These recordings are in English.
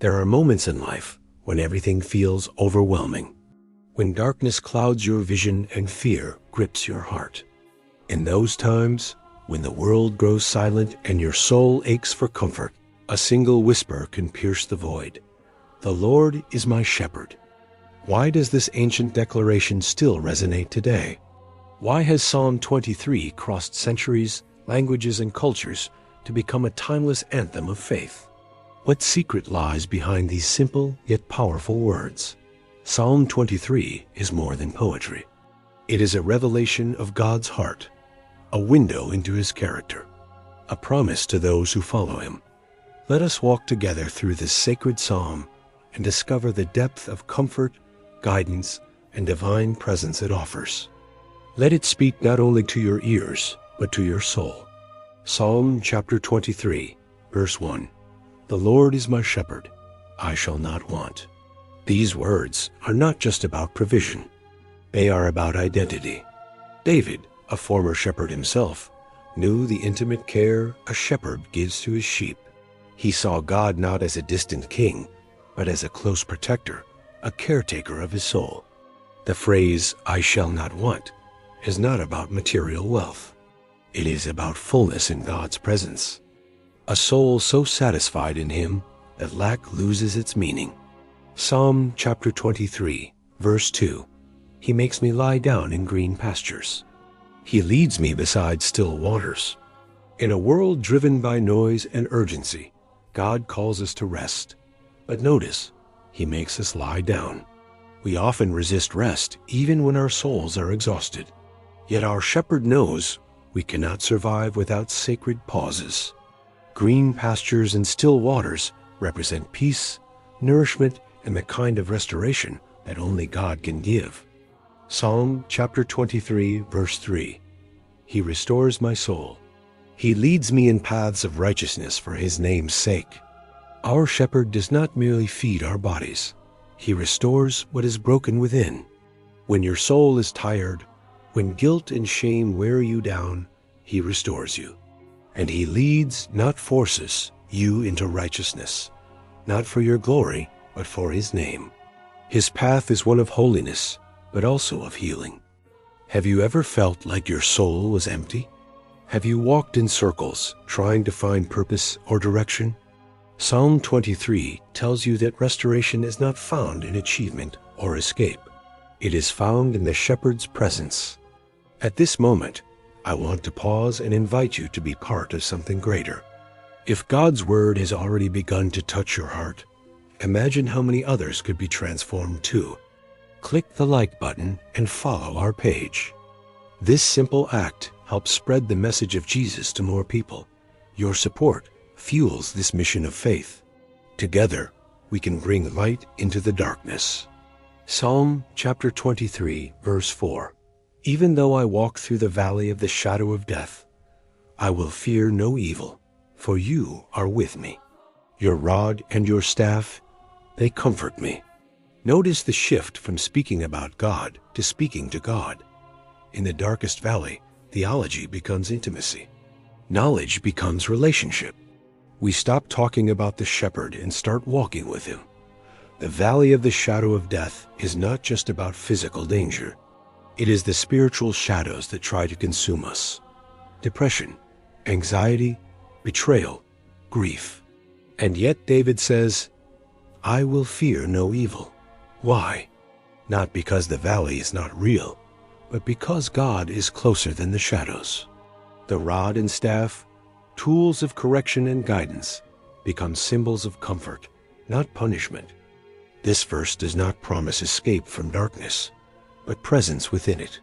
There are moments in life when everything feels overwhelming, when darkness clouds your vision and fear grips your heart. In those times, when the world grows silent and your soul aches for comfort, a single whisper can pierce the void. The Lord is my shepherd. Why does this ancient declaration still resonate today? Why has Psalm 23 crossed centuries, languages, and cultures to become a timeless anthem of faith? What secret lies behind these simple yet powerful words? Psalm 23 is more than poetry. It is a revelation of God's heart, a window into his character, a promise to those who follow him. Let us walk together through this sacred psalm and discover the depth of comfort, guidance, and divine presence it offers. Let it speak not only to your ears, but to your soul. Psalm chapter 23, verse 1. The Lord is my shepherd, I shall not want. These words are not just about provision. They are about identity. David, a former shepherd himself, knew the intimate care a shepherd gives to his sheep. He saw God not as a distant king, but as a close protector, a caretaker of his soul. The phrase, I shall not want, is not about material wealth. It is about fullness in God's presence. A soul so satisfied in him that lack loses its meaning. Psalm chapter 23, verse 2. He makes me lie down in green pastures. He leads me beside still waters. In a world driven by noise and urgency, God calls us to rest. But notice, he makes us lie down. We often resist rest even when our souls are exhausted. Yet our shepherd knows we cannot survive without sacred pauses. Green pastures and still waters represent peace, nourishment, and the kind of restoration that only God can give. Psalm chapter 23, verse 3. He restores my soul. He leads me in paths of righteousness for his name's sake. Our shepherd does not merely feed our bodies. He restores what is broken within. When your soul is tired, when guilt and shame wear you down, he restores you. And he leads, not forces, you into righteousness, not for your glory, but for his name. His path is one of holiness, but also of healing. Have you ever felt like your soul was empty? Have you walked in circles, trying to find purpose or direction? Psalm 23 tells you that restoration is not found in achievement or escape. It is found in the shepherd's presence. At this moment, I want to pause and invite you to be part of something greater. If God's word has already begun to touch your heart, imagine how many others could be transformed too. Click the like button and follow our page. This simple act helps spread the message of Jesus to more people. Your support fuels this mission of faith. Together, we can bring light into the darkness. Psalm chapter 23, verse 4. Even though I walk through the valley of the shadow of death, I will fear no evil, for you are with me. Your rod and your staff, they comfort me. Notice the shift from speaking about God to speaking to God. In the darkest valley, theology becomes intimacy. Knowledge becomes relationship. We stop talking about the shepherd and start walking with him. The valley of the shadow of death is not just about physical danger. It is the spiritual shadows that try to consume us. Depression, anxiety, betrayal, grief. And yet David says, I will fear no evil. Why? Not because the valley is not real, but because God is closer than the shadows. The rod and staff, tools of correction and guidance, become symbols of comfort, not punishment. This verse does not promise escape from darkness, but presence within it.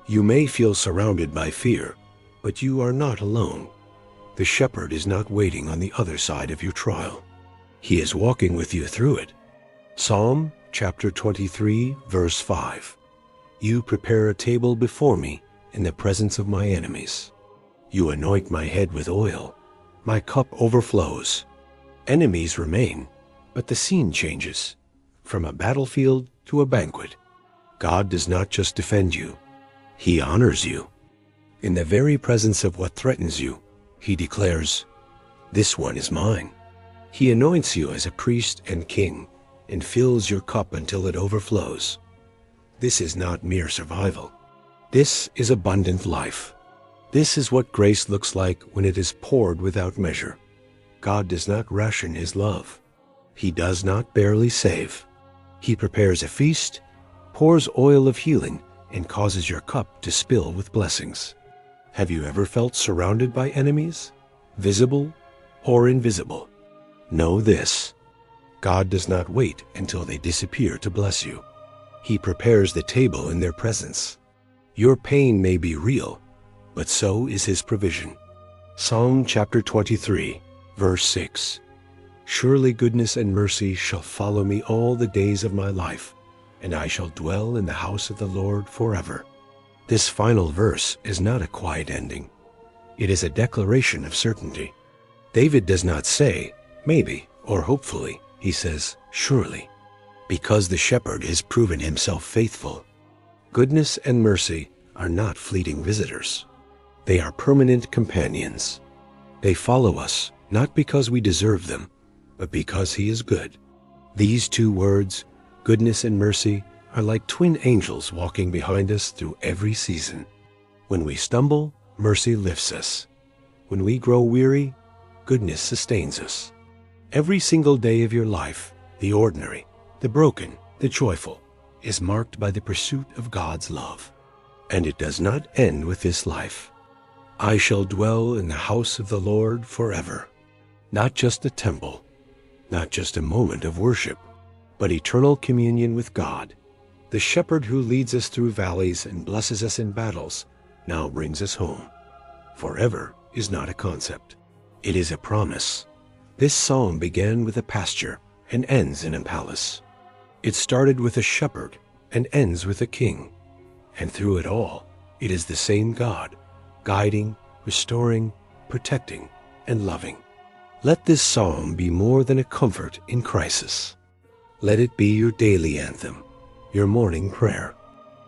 You may feel surrounded by fear, but you are not alone. The shepherd is not waiting on the other side of your trial. He is walking with you through it. Psalm chapter 23, verse 5. You prepare a table before me in the presence of my enemies. You anoint my head with oil. My cup overflows. Enemies remain, but the scene changes, from a battlefield to a banquet. God does not just defend you, he honors you. In the very presence of what threatens you, he declares, this one is mine. He anoints you as a priest and king and fills your cup until it overflows. This is not mere survival. This is abundant life. This is what grace looks like when it is poured without measure. God does not ration his love. He does not barely save. He prepares a feast, pours oil of healing, and causes your cup to spill with blessings. Have you ever felt surrounded by enemies, visible or invisible? Know this: God does not wait until they disappear to bless you. He prepares the table in their presence. Your pain may be real, but so is his provision. Psalm chapter 23, verse 6. Surely goodness and mercy shall follow me all the days of my life, and I shall dwell in the house of the Lord forever. This final verse is not a quiet ending. It is a declaration of certainty. David does not say, maybe or hopefully. He says, surely, because the shepherd has proven himself faithful. Goodness and mercy are not fleeting visitors. They are permanent companions. They follow us not because we deserve them, but because he is good. These two words, goodness and mercy, are like twin angels walking behind us through every season. When we stumble, mercy lifts us. When we grow weary, goodness sustains us. Every single day of your life, the ordinary, the broken, the joyful, is marked by the pursuit of God's love. And it does not end with this life. I shall dwell in the house of the Lord forever. Not just a temple, not just a moment of worship, but eternal communion with God. The shepherd who leads us through valleys and blesses us in battles now brings us home. Forever is not a concept. It is a promise. This psalm began with a pasture and ends in a palace. It started with a shepherd and ends with a king. And through it all, it is the same God, guiding, restoring, protecting, and loving. Let this psalm be more than a comfort in crisis. Let it be your daily anthem, your morning prayer,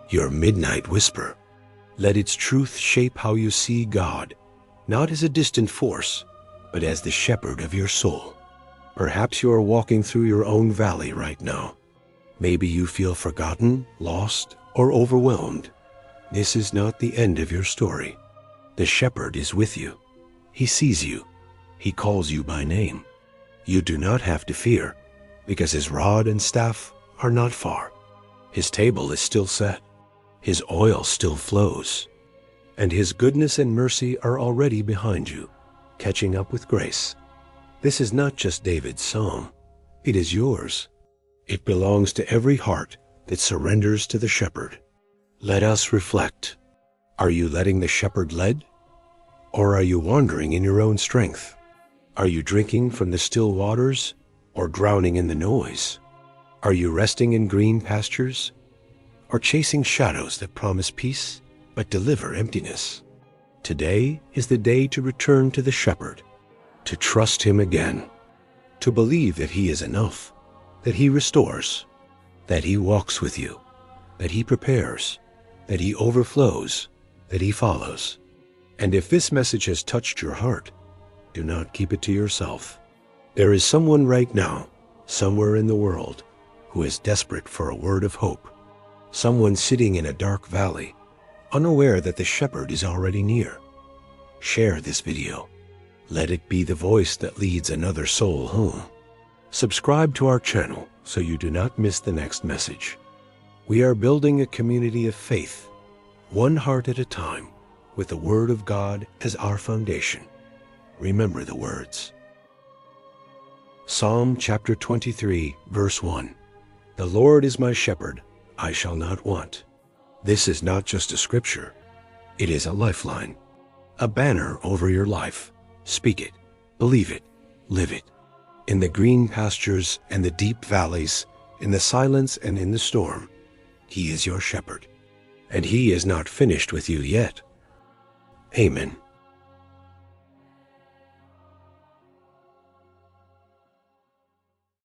your midnight whisper. Let its truth shape how you see God, not as a distant force, but as the shepherd of your soul. Perhaps you are walking through your own valley right now. Maybe you feel forgotten, lost, or overwhelmed. This is not the end of your story. The shepherd is with you. He sees you. He calls you by name. You do not have to fear, because his rod and staff are not far. His table is still set. His oil still flows. And his goodness and mercy are already behind you, catching up with grace. This is not just David's psalm. It is yours. It belongs to every heart that surrenders to the shepherd. Let us reflect. Are you letting the shepherd lead? Or are you wandering in your own strength? Are you drinking from the still waters or drowning in the noise? Are you resting in green pastures or chasing shadows that promise peace but deliver emptiness? Today is the day to return to the shepherd, to trust him again, to believe that he is enough, that he restores, that he walks with you, that he prepares, that he overflows, that he follows. And if this message has touched your heart, do not keep it to yourself. There is someone right now, somewhere in the world, who is desperate for a word of hope. Someone sitting in a dark valley, unaware that the shepherd is already near. Share this video. Let it be the voice that leads another soul home. Subscribe to our channel so you do not miss the next message. We are building a community of faith, one heart at a time, with the Word of God as our foundation. Remember the words. Psalm chapter 23, verse 1. The Lord is my shepherd, I shall not want. This is not just a scripture. It is a lifeline, a banner over your life. Speak it, believe it, live it. In the green pastures and the deep valleys, in the silence and in the storm, he is your shepherd, and he is not finished with you yet. Amen.